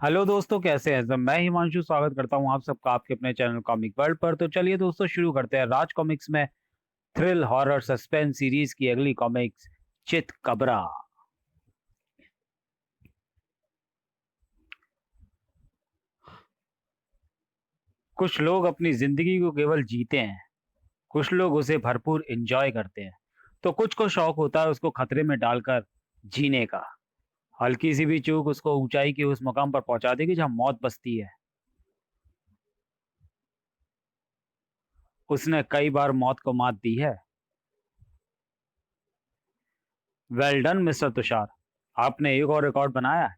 Hello दोस्तों, कैसे हैं सब। मैं हिमांशु स्वागत करता हूं आप सबका आपके अपने चैनल कॉमिक वर्ल्ड पर। तो चलिए दोस्तों, शुरू करते हैं राज कॉमिक्स में थ्रिल हॉरर सस्पेंस सीरीज की अगली कॉमिक्स, चित कबरा। कुछ लोग अपनी जिंदगी को केवल जीते हैं, कुछ लोग उसे भरपूर एंजॉय करते हैं, तो कुछ को शौक होता है उसको खतरे में डालकर जीने का। हल्की सी भी चूक उसको ऊंचाई के उस मुकाम पर पहुंचा देगी जहां मौत बसती है। उसने कई बार मौत को मात दी है। वेल डन मिस्टर तुषार, आपने एक और रिकॉर्ड बनाया है।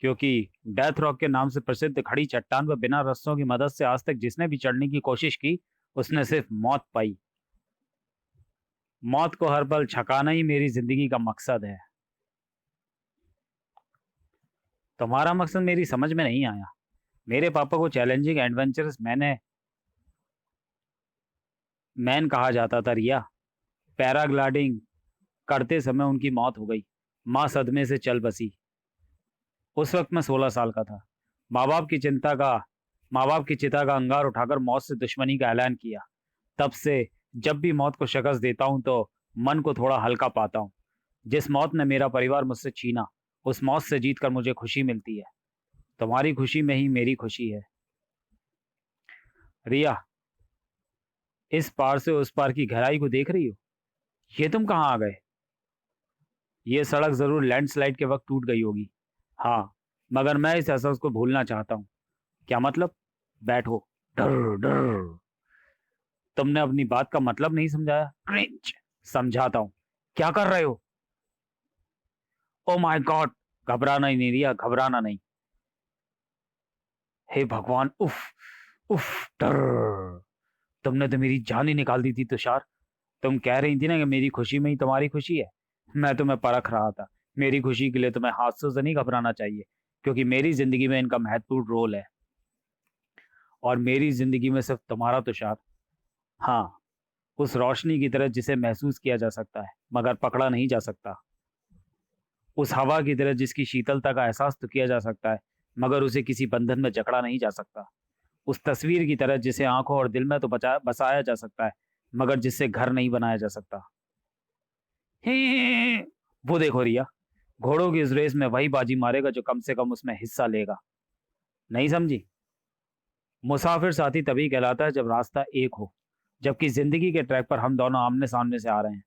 क्योंकि डेथ रॉक के नाम से प्रसिद्ध खड़ी चट्टान पर बिना रस्सों की मदद से आज तक जिसने भी चढ़ने की कोशिश की, उसने सिर्फ मौत पाई। मौत को हर पल छकाना ही मेरी जिंदगी का मकसद है। तुम्हारा मकसद मेरी समझ में नहीं आया। मेरे पापा को चैलेंजिंग एडवेंचरस मैन कहा जाता था रिया। पैराग्लाइडिंग करते समय उनकी मौत हो गई। माँ सदमे से चल बसी। उस वक्त मैं 16 साल का था। माँ बाप की चिंता का माँ बाप की चिता का अंगार उठाकर मौत से दुश्मनी का ऐलान किया। तब से जब भी मौत को शिकस्त देता हूं तो मन को थोड़ा हल्का पाता हूं। जिस मौत ने मेरा परिवार मुझसे छीना, उस मौत से जीतकर मुझे खुशी मिलती है। तुम्हारी खुशी में ही मेरी खुशी है। रिया, इस पार से उस पार की गहराई को देख रही हो? ये तुम कहाँ आ गए? ये सड़क जरूर लैंडस्लाइड के वक्त टूट गई होगी। हाँ, मगर मैं इस एहसास को भूलना चाहता हूँ। क्या मतलब? बैठो। डर डर। तुमने अपनी बात का मतलब नहीं समझाया। क्रिंज। समझाता हूँ। क्या कर रहे हो? Oh my God. घबराना ही नहीं रिया, घबराना नहीं। हे भगवान, उफ। उफ। डर। तुमने तो मेरी जान ही निकाल दी थी तुषार। तुम कह रही थी ना कि मेरी खुशी में ही तुम्हारी खुशी है। मैं तुम्हें परख रहा था। मेरी खुशी के लिए तुम्हें हादसों से नहीं घबराना चाहिए, क्योंकि मेरी जिंदगी में इनका महत्वपूर्ण रोल है। और मेरी जिंदगी में सिर्फ तुम्हारा तुषार। हाँ, उस रोशनी की तरह जिसे महसूस किया जा सकता है मगर पकड़ा नहीं जा सकता। उस हवा की तरह जिसकी शीतलता का एहसास तो किया जा सकता है मगर उसे किसी बंधन में जकड़ा नहीं जा सकता। उस तस्वीर की तरह जिसे आंखों और दिल में तो बचा बसाया जा सकता है मगर जिससे घर नहीं बनाया जा सकता। ही। वो देखो रिया, घोड़ों की इस रेस में वही बाजी मारेगा जो कम से कम उसमें हिस्सा लेगा। नहीं समझी? मुसाफिर साथी तभी कहलाता है जब रास्ता एक हो, जबकि जिंदगी के ट्रैक पर हम दोनों आमने सामने से आ रहे हैं।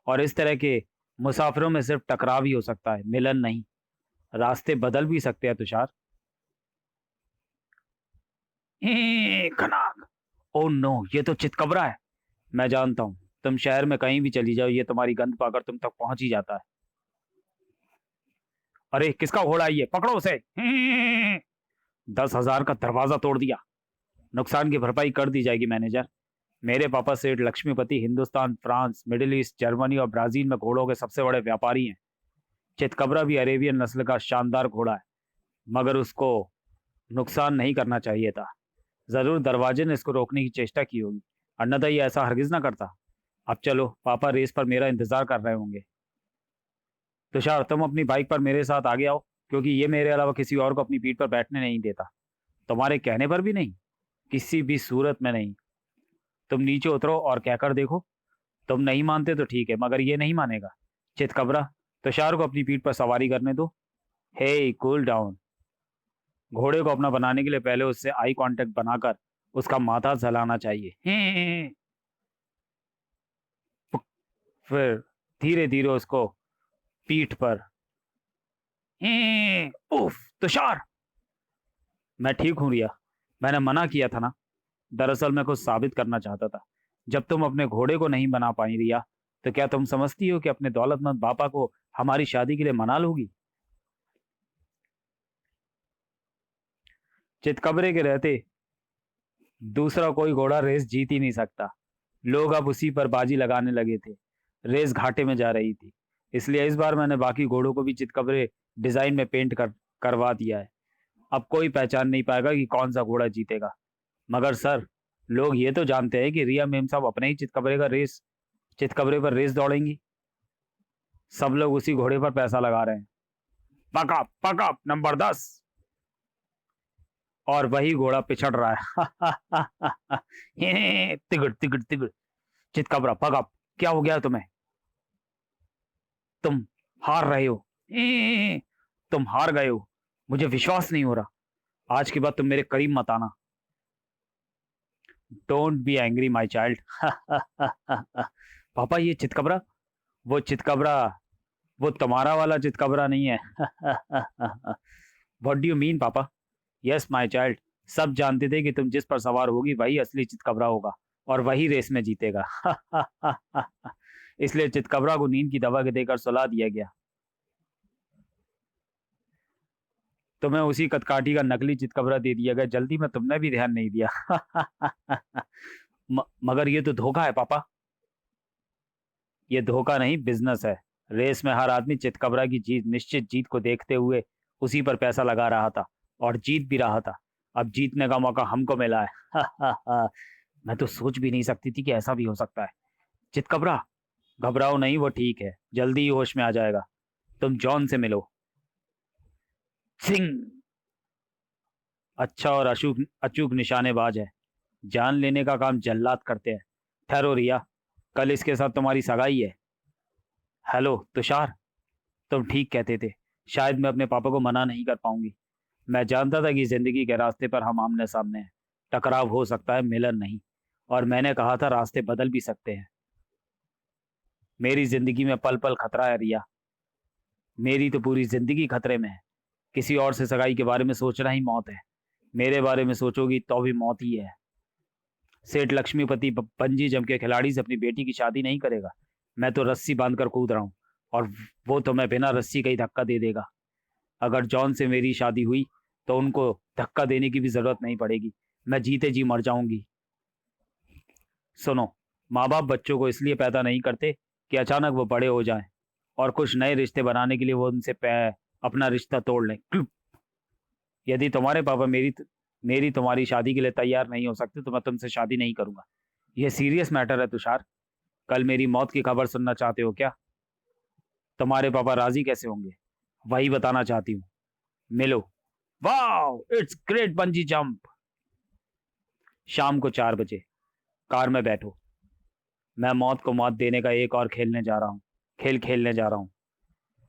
और इस तरह के मुसाफिरों में सिर्फ टकराव ही हो सकता है, मिलन नहीं। रास्ते बदल भी सकते हैं तुषार। खनाक। ओ नो, ये तो चितकबरा है। मैं जानता हूँ, तुम शहर में कहीं भी चली जाओ, ये तुम्हारी गंध पाकर तुम तक पहुंच ही जाता है। अरे किसका घोड़ा है ये? पकड़ो उसे। 10,000 का दरवाजा तोड़ दिया। नुकसान की भरपाई कर दी जाएगी मैनेजर। मेरे पापा सेठ Lakshmipati Hindustan, France, Middle East, Germany और ब्राजील में घोड़ों के सबसे बड़े व्यापारी हैं। चितकबरा भी अरेबियन नस्ल का शानदार घोड़ा है, मगर उसको नुकसान नहीं करना चाहिए था। जरूर दरवाजे ने इसको रोकने की चेष्टा की होगी, अन्यथा ये ऐसा हरगिज ना करता। अब चलो, पापा रेस पर मेरा इंतजार कर रहे होंगे। तुषार, तुम अपनी बाइक पर मेरे साथ आगे आओ, क्योंकि ये मेरे अलावा किसी और को अपनी पीठ पर बैठने नहीं देता। तुम्हारे कहने पर भी नहीं, किसी भी सूरत में नहीं। तुम नीचे उतरो और कहकर देखो। तुम नहीं मानते तो ठीक है, मगर ये नहीं मानेगा। चितकबरा, तुषार को अपनी पीठ पर सवारी करने दो। हे, कूल डाउन। घोड़े को अपना बनाने के लिए पहले उससे आई कांटेक्ट बनाकर उसका माथा सहलाना चाहिए। फिर धीरे धीरे उसको पीठ पर। उफ। तुषार, मैं ठीक हूं रिया। मैंने मना किया था ना। दरअसल मैं कुछ साबित करना चाहता था। जब तुम अपने घोड़े को नहीं बना पाई रिया, तो क्या तुम समझती हो कि अपने दौलतमंद पापा को हमारी शादी के लिए मना लोगी? चितकबरे के रहते दूसरा कोई घोड़ा रेस जीत ही नहीं सकता। लोग अब उसी पर बाजी लगाने लगे थे। रेस घाटे में जा रही थी, इसलिए इस बार मैंने बाकी घोड़ों को भी चितकबरे डिजाइन में पेंट करवा दिया है। अब कोई पहचान नहीं पाएगा कि कौन सा घोड़ा जीतेगा। मगर सर, लोग ये तो जानते हैं कि रिया मेम साहब अपने ही चितकबरे पर रेस दौड़ेंगी। सब लोग उसी घोड़े पर पैसा लगा रहे हैं। पकअप पकअप नंबर 10। और वही घोड़ा पिछड़ रहा है। तिगड़ तिगड़ तिगड़। चितकबरा भगा। क्या हो गया तुम्हें? तुम हार रहे हो। तुम हार गए हो। मुझे विश्वास नहीं हो रहा। आज के बाद तुम मेरे करीब मत आना। Don't be angry my child. पापा ये चितकबरा, वो चितकबरा, वो तुम्हारा वाला चितकबरा नहीं है। व्हाट डू यू मीन पापा? यस माई चाइल्ड, सब जानते थे कि तुम जिस पर सवार होगी वही असली चितकबरा होगा और वही रेस में जीतेगा। इसलिए चितकबरा को नींद की दवा के देकर सुला दिया गया। तुम्हें उसी कदकाठी का नकली चितकबरा दे दिया गया। जल्दी में तुमने भी ध्यान नहीं दिया। मगर ये तो धोखा है पापा। ये धोखा नहीं, बिजनेस है। रेस में हर आदमी चितकबरा की जीत, निश्चित जीत को देखते हुए उसी पर पैसा लगा रहा था और जीत भी रहा था। अब जीतने का मौका हमको मिला है। मैं तो सोच भी नहीं सकती थी कि ऐसा भी हो सकता है। चितकबरा, घबराओ नहीं, वो ठीक है, जल्दी ही होश में आ जाएगा। तुम जॉन से मिलो। सिंह अच्छा और अचूक अचूक निशानेबाज है। जान लेने का काम जल्लाद करते हैं। ठहरो रिया, कल इसके साथ तुम्हारी सगाई है। हेलो तुषार, तुम ठीक कहते थे। शायद मैं अपने पापा को मना नहीं कर पाऊंगी। मैं जानता था कि जिंदगी के रास्ते पर हम आमने सामने हैं। टकराव हो सकता है, मिलन नहीं। और मैंने कहा था रास्ते बदल भी सकते हैं। मेरी जिंदगी में पल पल खतरा है रिया। मेरी तो पूरी जिंदगी खतरे में है। किसी और से सगाई के बारे में सोचना ही मौत है। मेरे बारे में सोचोगी तो भी मौत ही है। सेठ लक्ष्मीपति बंजी जम के खिलाड़ी से अपनी बेटी की शादी नहीं करेगा। मैं तो रस्सी बांधकर कूद रहा हूँ और वो तो मैं बिना रस्सी का ही धक्का दे देगा। अगर जॉन से मेरी शादी हुई तो उनको धक्का देने की भी जरूरत नहीं पड़ेगी। मैं जीते जी मर जाऊंगी। सुनो, माँ बाप बच्चों को इसलिए पैदा नहीं करते कि अचानक वो बड़े हो जाएं और कुछ नए रिश्ते बनाने के लिए वो उनसे अपना रिश्ता तोड़ लें। यदि तुम्हारे पापा मेरी तुम्हारी शादी के लिए तैयार नहीं हो सकते तो मैं तुमसे शादी नहीं करूंगा। यह सीरियस मैटर है तुषार। कल मेरी मौत की खबर सुनना चाहते हो क्या? तुम्हारे पापा राजी कैसे होंगे वही बताना चाहती हूँ। मिलो। वाह, इट्स ग्रेट बंजी जंप। शाम को 4 बजे कार में बैठो। मैं मौत को मौत देने का एक और खेल खेलने जा रहा हूँ।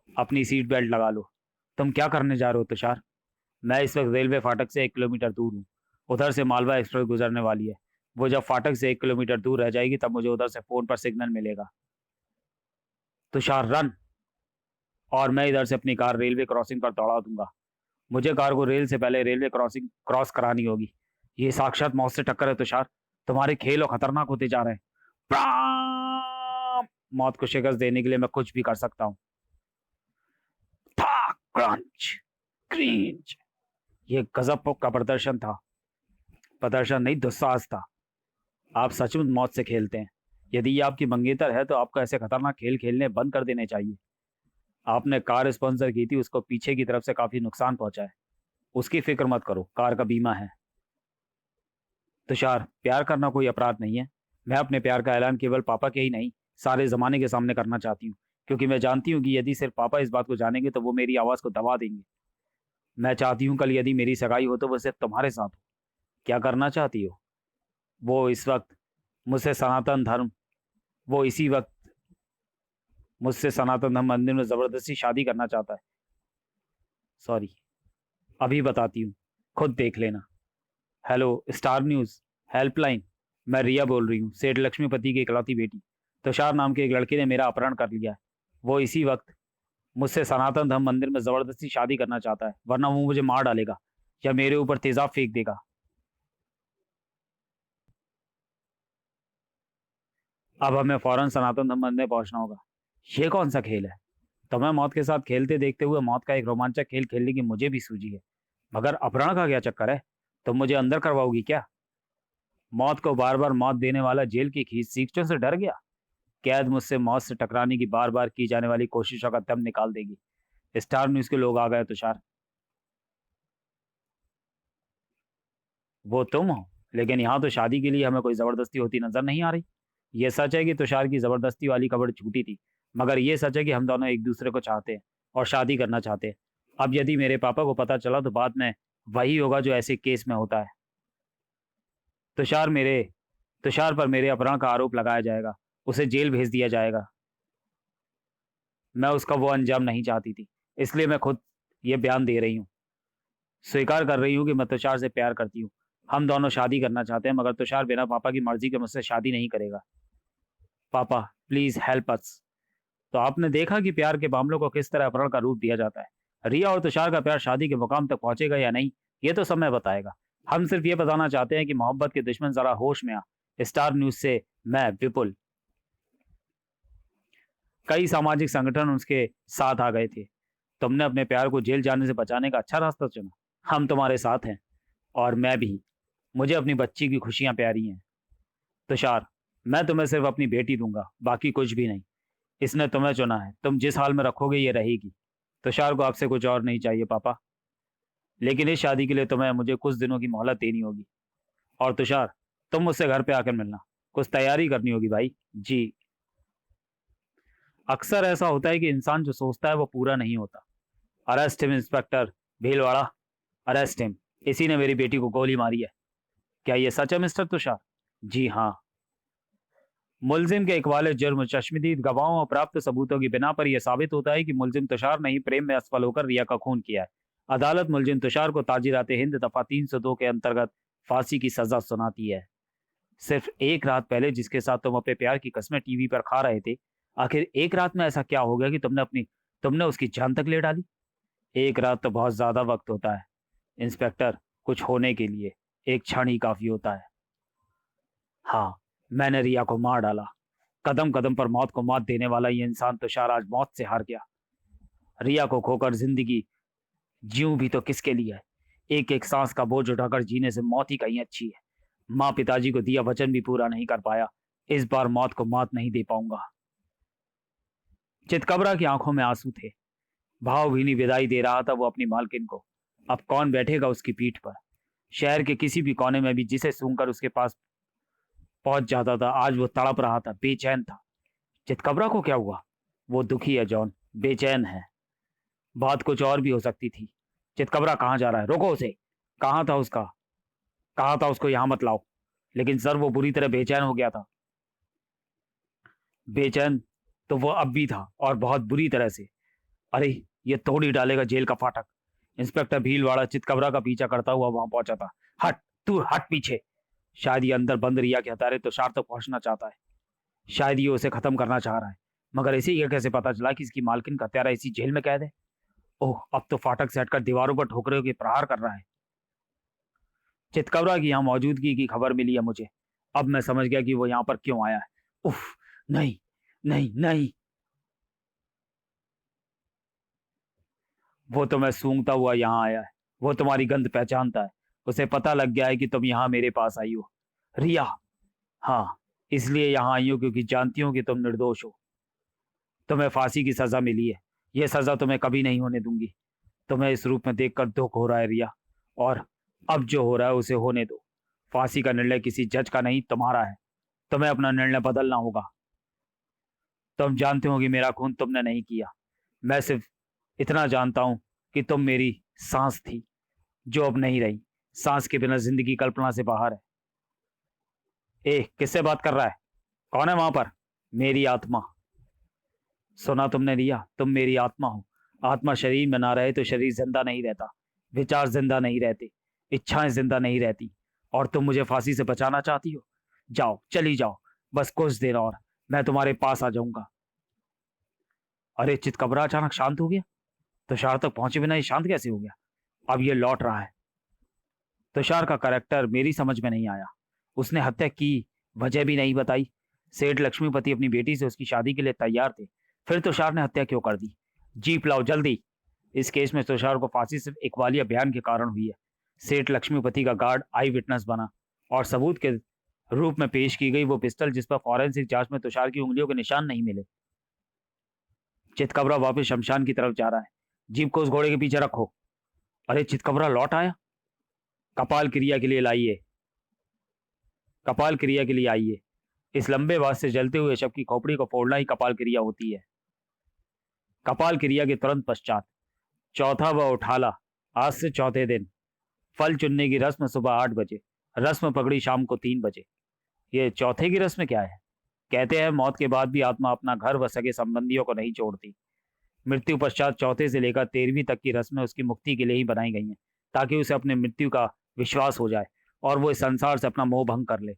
अपनी सीट बेल्ट लगा लो। तुम क्या करने जा रहे हो तुषार? मैं इस वक्त रेलवे फाटक से 1 किलोमीटर दूर हूँ। उधर से मालवा एक्सप्रेस गुजरने वाली है। वो जब फाटक से 1 किलोमीटर दूर रह जाएगी तब मुझे उधर से फोन पर सिग्नल मिलेगा। तुषार रन। और मैं इधर से अपनी कार रेलवे क्रॉसिंग पर दौड़ा दूंगा। मुझे कार को रेल से पहले रेलवे क्रॉसिंग क्रॉस करानी होगी। ये साक्षात मौत से टक्कर है तुषार। तुम्हारे खेल और खतरनाक होते जा रहे हैं। प्राम! मौत को शिकस्त देने के लिए मैं कुछ भी कर सकता हूँ। क्रंच, क्रींच। ये गजब का प्रदर्शन था। प्रदर्शन नहीं, दुस्साहस था। आप सचमुच मौत से खेलते हैं। यदि ये आपकी मंगेतर है तो आपको ऐसे खतरनाक खेल खेलने बंद कर देने चाहिए। आपने कार स्पॉन्सर की थी, उसको पीछे की तरफ से काफी नुकसान पहुंचा है। उसकी फिक्र मत करो, कार का बीमा है। तुषार, प्यार करना कोई अपराध नहीं है। मैं अपने प्यार का ऐलान केवल पापा के ही नहीं, सारे जमाने के सामने करना चाहती हूँ, क्योंकि मैं जानती हूँ कि यदि सिर्फ पापा इस बात को जानेंगे तो वो मेरी आवाज को दबा देंगे। मैं चाहती हूँ कल यदि मेरी सगाई हो तो वो सिर्फ तुम्हारे साथ हो। क्या करना चाहती हो? वो इस वक्त मुझसे सनातन धर्म वो इसी वक्त मुझसे सनातन धर्म मंदिर में जबरदस्ती शादी करना चाहता है। सॉरी, अभी बताती हूँ, खुद देख लेना। हेलो स्टार न्यूज हेल्पलाइन, मैं रिया बोल रही हूँ, सेठ लक्ष्मीपति की इकलौती बेटी। तुषार नाम के एक लड़के ने मेरा अपहरण कर लिया है। वो इसी वक्त मुझसे सनातन धर्म मंदिर में जबरदस्ती शादी करना चाहता है, वरना वो मुझे मार डालेगा या मेरे ऊपर तेजाब फेंक देगा। अब हमें फौरन सनातन धर्म मंदिर पहुंचना होगा। ये कौन सा खेल है? तुम्हें मौत के साथ खेलते देखते हुए मौत का एक रोमांचक खेल खेलने की मुझे भी सूझी है, मगर अपहरण का क्या चक्कर है? तुम मुझे अंदर करवाओगी क्या? मौत को बार बार मौत देने वाला जेल की खींच सीखचों से डर गया। कैद मुझसे मौत से टकराने की बार बार की जाने वाली कोशिशों का दम निकाल देगी। स्टार न्यूज के लोग आ गए तुषार। वो तुम हो, लेकिन यहाँ तो शादी के लिए हमें कोई जबरदस्ती होती नजर नहीं आ रही। ये सच है कि तुषार की जबरदस्ती वाली खबर झूठी थी, मगर ये सच है कि हम दोनों एक दूसरे को चाहते हैं और शादी करना चाहते हैं। अब यदि मेरे पापा को पता चला तो बाद में वही होगा जो ऐसे केस में होता है। तुषार मेरे तुषार पर मेरे अपहरण का आरोप लगाया जाएगा, उसे जेल भेज दिया जाएगा। मैं उसका वो अंजाम नहीं चाहती थी, इसलिए मैं खुद ये बयान दे रही हूँ। स्वीकार कर रही हूँ कि मैं तुषार से प्यार करती हूँ। हम दोनों शादी करना चाहते हैं, मगर तुषार बिना पापा की मर्जी के मुझसे शादी नहीं करेगा। पापा, प्लीज हेल्प अस। तो आपने देखा कि प्यार के मामलों को किस तरह अपहरण का रूप दिया जाता है। रिया और तुषार का प्यार शादी के मुकाम तक पहुंचेगा या नहीं, ये तो समय बताएगा। हम सिर्फ ये बताना चाहते हैं कि मोहब्बत के दुश्मन जरा होश में आ। स्टार न्यूज से मैं विपुल। कई सामाजिक संगठन उसके साथ आ गए थे। तुमने अपने प्यार को जेल जाने से बचाने का अच्छा रास्ता चुना। हम तुम्हारे साथ हैं। और मैं भी। मुझे अपनी बच्ची की खुशियां प्यारी हैं। तुषार, मैं तुम्हें सिर्फ अपनी बेटी दूंगा, बाकी कुछ भी नहीं। इसने तुम्हें चुना है, तुम जिस हाल में रखोगे ये रहेगी। तुषार को आपसे कुछ और नहीं चाहिए पापा, लेकिन इस शादी के लिए तुम्हें मुझे कुछ दिनों की मोहलत देनी होगी। और तुषार, तुम मुझसे घर पे आकर मिलना। कुछ तैयारी करनी होगी भाई। जी। अक्सर ऐसा होता है कि इंसान जो सोचता है वो पूरा नहीं होता। Arrest him inspector Bhilwara. Arrest him. इसी ने मेरी बेटी को गोली मारी है। क्या ये सच है मिस्टर तुषार? जी हाँ। मुलजिम के इकबाल जुर्म, चश्मदीद गवाहों और प्राप्त सबूतों की बिना पर यह साबित होता है कि मुलजिम तुषार ने ही प्रेम में असफल होकर रिया का खून किया है। अदालत मुलजिम तुषार को ताजीरात हिंद दफा 302 के अंतर्गत फांसी की सजा सुनाती है। सिर्फ एक रात पहले जिसके साथ तुम अपने प्यार की कस्में टीवी पर खा रहे थे, आखिर एक रात में ऐसा क्या हो गया कि तुमने उसकी जान तक ले डाली? एक रात तो बहुत ज्यादा वक्त होता है इंस्पेक्टर, कुछ होने के लिए एक क्षण ही काफी होता है। हाँ, मैंने रिया को मार डाला। कदम कदम पर मौत को मात देने वाला ये इंसान तुषार आज मौत से हार गया। रिया को खोकर जिंदगी जीऊं भी तो किसके लिए है? एक एक सांस का बोझ उठाकर जीने से मौत ही कहीं अच्छी है। माँ पिताजी को दिया वचन भी पूरा नहीं कर पाया, इस बार मौत को मात नहीं दे पाऊंगा। चितकबरा की आंखों में आंसू थे। भावभीनी विदाई दे रहा था वो अपनी मालकिन को। अब कौन बैठेगा उसकी पीठ पर? शहर के किसी भी कोने में भी जिसे सूंघकर उसके पास पहुंच जाता था, आज वो तड़प रहा था, बेचैन था। चितकबरा को क्या हुआ? वो दुखी है जॉन, बेचैन है। बात कुछ और भी हो सकती थी। चितकबरा कहाँ जा रहा है? रोको उसे। कहाँ था उसका कहा था उसको यहाँ मत लाओ। लेकिन सर, वो बुरी तरह बेचैन हो गया था। बेचैन तो वो अब भी था, और बहुत बुरी तरह से। अरे, ये तोड़ ही डालेगा जेल का फाटक। इंस्पेक्टर भीलवाड़ा चितकबरा का पीछा करता हुआ वहां पहुंचा था। हट, तू हट पीछे। शायद ये अंदर बंद रिया के हतारे तुषार तक पहुंचना चाहता है। शायद ये उसे खत्म करना चाह रहा है। मगर इसे यह कैसे पता चला कि इसकी मालकिन का हत्यारा इसी जेल में कैद है? ओह, अब तो फाटक से हटकर दीवारों पर ठोकरों के प्रहार कर रहा है। चितकबरा की यहाँ मौजूदगी की खबर मिली है मुझे। अब मैं समझ गया कि वो यहाँ पर क्यों आया है। उफ। नहीं, नहीं, नहीं। वो तो मैं सूंघता हुआ यहाँ आया है। वो तुम्हारी गंध पहचानता है। उसे पता लग गया है कि तुम यहाँ मेरे पास आई हो। रिया। हाँ, इसलिए यहाँ आई हो क्योंकि जानती हूँ कि तुम निर्दोष हो। तुम्हें फांसी की सजा मिली है। यह सजा तुम्हें कभी नहीं होने दूंगी। तुम्हें इस रूप में देखकर दुख हो रहा है रिया, और अब जो हो रहा है उसे होने दो। फांसी का निर्णय किसी जज का नहीं, तुम्हारा है। तुम्हें अपना निर्णय बदलना होगा। तुम जानते हो कि मेरा खून तुमने नहीं किया। मैं सिर्फ इतना जानता हूं कि तुम मेरी सांस थी, जो अब नहीं रही। सांस के बिना जिंदगी कल्पना से बाहर है। ए, किससे बात कर रहा है? कौन है वहां पर? मेरी आत्मा। सुना तुमने रिया, तुम मेरी आत्मा हो। आत्मा शरीर में ना रहे तो शरीर जिंदा नहीं रहता। विचार जिंदा नहीं रहते। इच्छाएं जिंदा नहीं रहती। और तुम मुझे फांसी से बचाना चाहती हो? जाओ, चली जाओ। बस कुछ देर और, मैं तुम्हारे पास आ जाऊंगा। अरे, चितकबरा अचानक शांत हो गया। तुषार तक पहुंचे बिना ये शांत कैसे हो गया? अब ये लौट रहा है। तुषार का कैरेक्टर मेरी समझ में नहीं आया। उसने हत्या की वजह भी नहीं बताई। सेठ लक्ष्मीपति अपनी बेटी से उसकी शादी के लिए तैयार थे, फिर तुषार ने हत्या क्यों कर दी? जीप लाओ जल्दी। इस केस में तुषार को फांसी सिर्फ इकबालिया बयान के कारण हुई है। सेठ लक्ष्मीपति का गार्ड आई विटनेस बना, और सबूत के रूप में पेश की गई वो पिस्टल जिस पर फॉरेंसिक जांच में तुषार की उंगलियों के निशान नहीं मिले। चितकबरा वापस शमशान की तरफ जा रहा है। जीप को उस घोड़े के पीछे रखो। अरे, चितकबरा लौट आया। कपाल क्रिया के लिए लाइए। कपाल क्रिया के लिए आइए। इस लंबे बांस से जलते हुए शव की खोपड़ी को फोड़ना ही कपाल क्रिया होती है। कपाल क्रिया के तुरंत पश्चात चौथा व उठाला, आज से चौथे दिन फल चुनने की रस्म सुबह 8 बजे, रस्म पकड़ी शाम को 3 बजे। ये चौथे की रस्म क्या है? कहते हैं मौत के बाद भी आत्मा अपना घर व सगे संबंधियों को नहीं छोड़ती। मृत्यु पश्चात चौथे से लेकर 13वीं तक की रस्में उसकी मुक्ति के लिए ही बनाई गई हैं, ताकि उसे अपने मृत्यु का विश्वास हो जाए और वो इस संसार से अपना मोह भंग कर ले।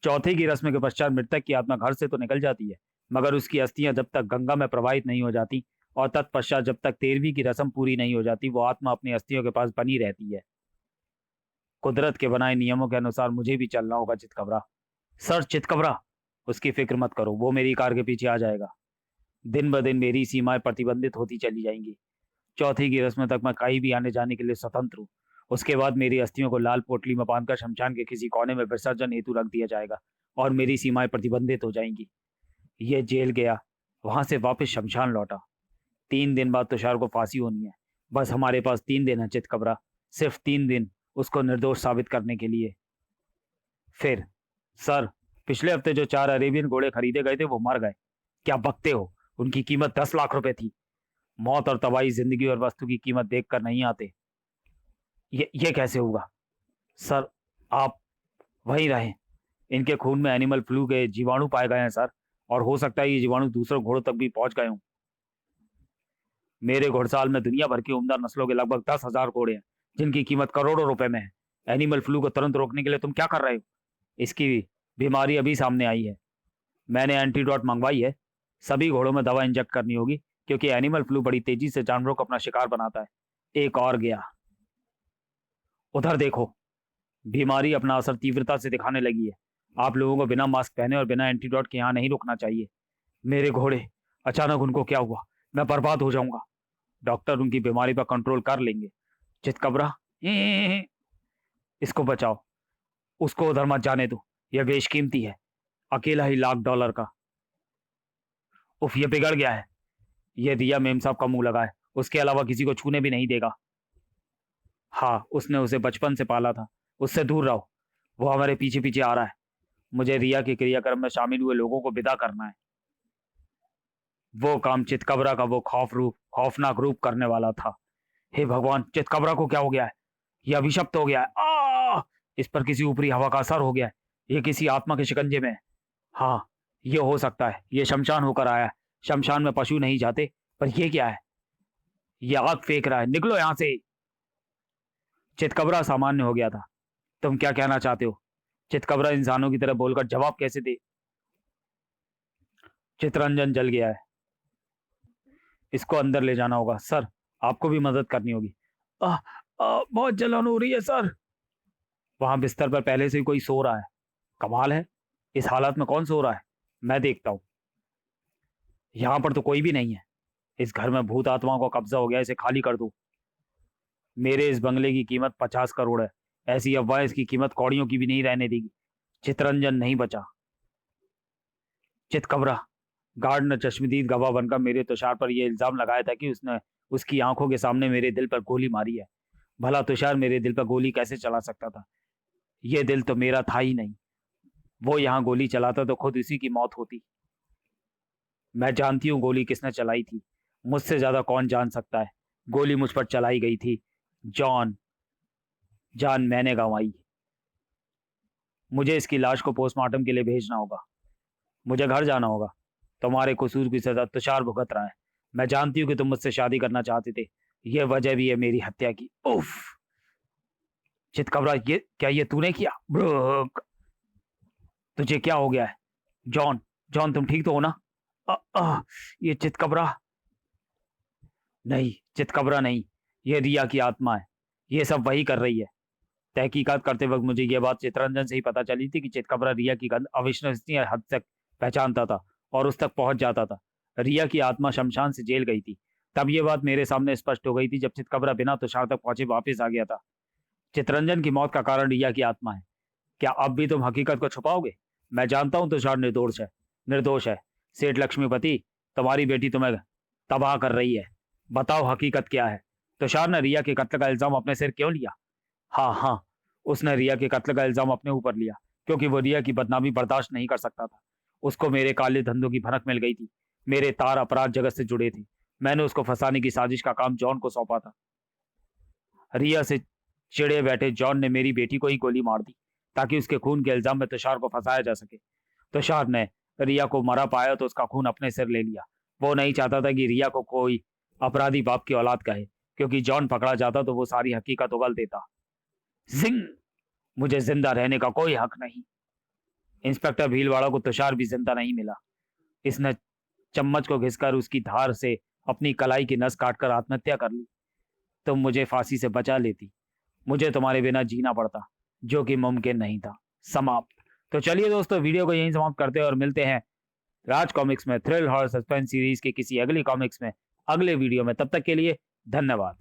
चौथे की रस्म के पश्चात मृतक की आत्मा घर से तो निकल जाती है, मगर उसकी अस्थियां जब तक गंगा में प्रवाहित नहीं हो जाती और तत्पश्चात जब तक 13वीं की रस्म पूरी नहीं हो जाती, वो आत्मा अपनी अस्थियों के पास बनी रहती है। कुदरत के बनाए नियमों के अनुसार मुझे भी चलना होगा चितकबरा। सर चितकबरा, उसकी फिक्र मत करो, वो मेरी कार के पीछे आ जाएगा। दिन ब दिन मेरी सीमाएं प्रतिबंधित होती चली जाएंगी। चौथी की रस्म तक मैं कहीं भी आने जाने के लिए स्वतंत्र हूँ। उसके बाद मेरी अस्थियों को लाल पोटली में बांधकर शमशान के किसी कोने में विसर्जन हेतु रख दिया जाएगा और मेरी सीमाएं प्रतिबंधित हो जाएंगी। ये जेल गया, वहां से वापस शमशान लौटा। 3 दिन बाद तुषार को फांसी होनी है। बस हमारे पास 3 दिन है चितकबरा, सिर्फ 3 दिन उसको निर्दोष साबित करने के लिए। फिर सर, पिछले हफ्ते जो 4 अरेबियन घोड़े खरीदे गए थे वो मर गए। क्या बकते हो? उनकी कीमत 10 लाख रुपए थी। मौत और तबाही जिंदगी और वस्तु की कीमत देखकर नहीं आते। ये कैसे होगा? सर, आप वहीं रहें। इनके खून में एनिमल फ्लू के जीवाणु पाए गए हैं सर, और हो सकता है ये जीवाणु दूसरे घोड़ों तक भी पहुंच गए हों। मेरे घोड़साल में दुनिया भर की उम्दा नस्लों के लगभग 10,000 घोड़े हैं, जिनकी कीमत करोड़ों रुपए में है। एनिमल फ्लू को तुरंत रोकने के लिए तुम क्या कर रहे हो? इसकी बीमारी अभी सामने आई है, मैंने एंटीडोट मंगवाई है। सभी घोड़ों में दवा इंजेक्ट करनी होगी, क्योंकि एनिमल फ्लू बड़ी तेजी से जानवरों को अपना शिकार बनाता है। एक और गया, उधर देखो, बीमारी अपना असर तीव्रता से दिखाने लगी है। आप लोगों को बिना मास्क पहने और बिना एंटीडोट के यहाँ नहीं रुकना चाहिए। मेरे घोड़े, अचानक उनको क्या हुआ? मैं बर्बाद हो जाऊंगा। डॉक्टर उनकी बीमारी पर कंट्रोल कर लेंगे। चितकबरा, इसको बचाओ, उसको उधर मत जाने दो, यह बेशकीमती है, अकेला ही $1,00,000 का। उफ, ये बिगड़ गया है। ये रिया मेम साहब का मुंह लगा है, उसके अलावा किसी को छूने भी नहीं देगा। हाँ, उसने उसे बचपन से पाला था, उससे दूर रहो। वो हमारे पीछे पीछे आ रहा है। मुझे रिया के क्रियाक्रम में शामिल हुए लोगों को विदा करना है। वो काम चितकबरा का वो खौफनाक रूप करने वाला था। हे भगवान, चितकबरा को क्या हो गया है? ये अभिशप्त हो गया है। इस पर किसी ऊपरी हवा का असर हो गया है। ये किसी आत्मा के शिकंजे में है। हाँ, ये हो सकता है, ये शमशान होकर आया है। शमशान में पशु नहीं जाते, पर ये क्या है? ये आग फेंक रहा है, निकलो यहां से। चितकबरा सामान्य हो गया था। तुम क्या कहना चाहते हो? चितकबरा इंसानों की तरह बोलकर जवाब कैसे दे? चितरंजन जल गया है, इसको अंदर ले जाना होगा। सर, आपको भी मदद करनी होगी। बहुत जलन हो रही है सर। वहां बिस्तर पर पहले से ही कोई सो रहा है। कमाल है, इस हालत में कौन सो रहा है? मैं देखता हूं। यहां पर तो कोई भी नहीं है। इस घर में भूत आत्माओं का कब्जा हो गया, इसे खाली कर दो। मेरे इस बंगले की कीमत 50 करोड़ है। ऐसी अफवाह इसकी कीमत कौड़ियों की भी नहीं रहने देगी। चितरंजन नहीं बचा। चितकबरा, गार्ड ने चश्मदीद गवाह बनकर मेरे तुषार पर यह इल्जाम लगाया था कि उसने उसकी आंखों के सामने मेरे दिल पर गोली मारी है। भला तुषार मेरे दिल पर गोली कैसे चला सकता था? यह दिल तो मेरा था ही नहीं। वो यहां गोली चलाता तो खुद इसी की मौत होती। मैं जानती हूँ गोली किसने चलाई थी। मुझसे ज्यादा कौन जान सकता है? गोली मुझ पर चलाई गई थी। जॉन, जान मैंने गंवाई। मुझे इसकी लाश को पोस्टमार्टम के लिए भेजना होगा। मुझे घर जाना होगा। तुम्हारे कसूर की सजा तुषार भुगत रहा है। मैं जानती हूँ कि तुम मुझसे शादी करना चाहते थे। यह वजह भी है मेरी हत्या की। उफ, चितकबरा, ये क्या ये तूने किया? ब्रुक, तुझे क्या हो गया है? जॉन, जॉन तुम ठीक तो हो ना? ये चितकबरा नहीं, चितकबरा नहीं, ये रिया की आत्मा है। ये सब वही कर रही है। तहकीकात करते वक्त मुझे यह बात चितरंजन से ही पता चली थी कि चितकबरा रिया की गंध अविश्वसनीय हद तक पहचानता था और उस तक पहुंच जाता था। रिया की आत्मा शमशान से जेल गई थी। तब यह बात मेरे सामने स्पष्ट हो गई थी जब चितकबरा बिना तुषार तक पहुंचे वापस आ गया था। चितरंजन की मौत का कारण रिया की आत्मा है। क्या अब भी तुम हकीकत को छुपाओगे? मैं जानता हूं तुषार निर्दोष है। सेठ लक्ष्मीपति, तुम्हारी बेटी तुम्हें तबाह कर रही है। बताओ हकीकत क्या है? तुषार ने रिया के कत्ल का इल्जाम अपने सिर क्यों लिया? हाँ हाँ, उसने रिया के कत्ल का इल्जाम अपने ऊपर लिया, क्योंकि वो रिया की बदनामी बर्दाश्त नहीं कर सकता था। उसको मेरे काले धंधों की भनक मिल गई थी। मेरे तार अपराध जगत से जुड़े थे। मैंने उसको फंसाने की साजिश का काम जॉन को सौंपा था। रिया से चिड़े बैठे जॉन ने मेरी बेटी को ही गोली मार दी ताकि उसके खून के इल्जाम में तुषार को फंसाया जा सके। तुषार ने रिया को मरा पाया तो उसका खून अपने सिर ले लिया। वो नहीं चाहता था कि रिया को कोई अपराधी बाप की औलाद कहे, क्योंकि जॉन पकड़ा जाता तो वो सारी हकीकत उगल देता। जिंग! मुझे जिंदा रहने का कोई हक नहीं। इंस्पेक्टर भीलवाड़ा को तुषार भी जिंदा नहीं मिला। इसने चम्मच को घिसकर उसकी धार से अपनी कलाई की नस काटकर आत्महत्या कर ली। तुम मुझे फांसी से बचा लेती, मुझे तुम्हारे बिना जीना पड़ता, जो कि मुमकिन नहीं था। समाप्त। तो चलिए दोस्तों, वीडियो को यहीं समाप्त करते हैं और मिलते हैं राज कॉमिक्स में थ्रिल हॉरर सस्पेंस सीरीज की किसी अगली कॉमिक्स में अगले वीडियो में। तब तक के लिए धन्यवाद।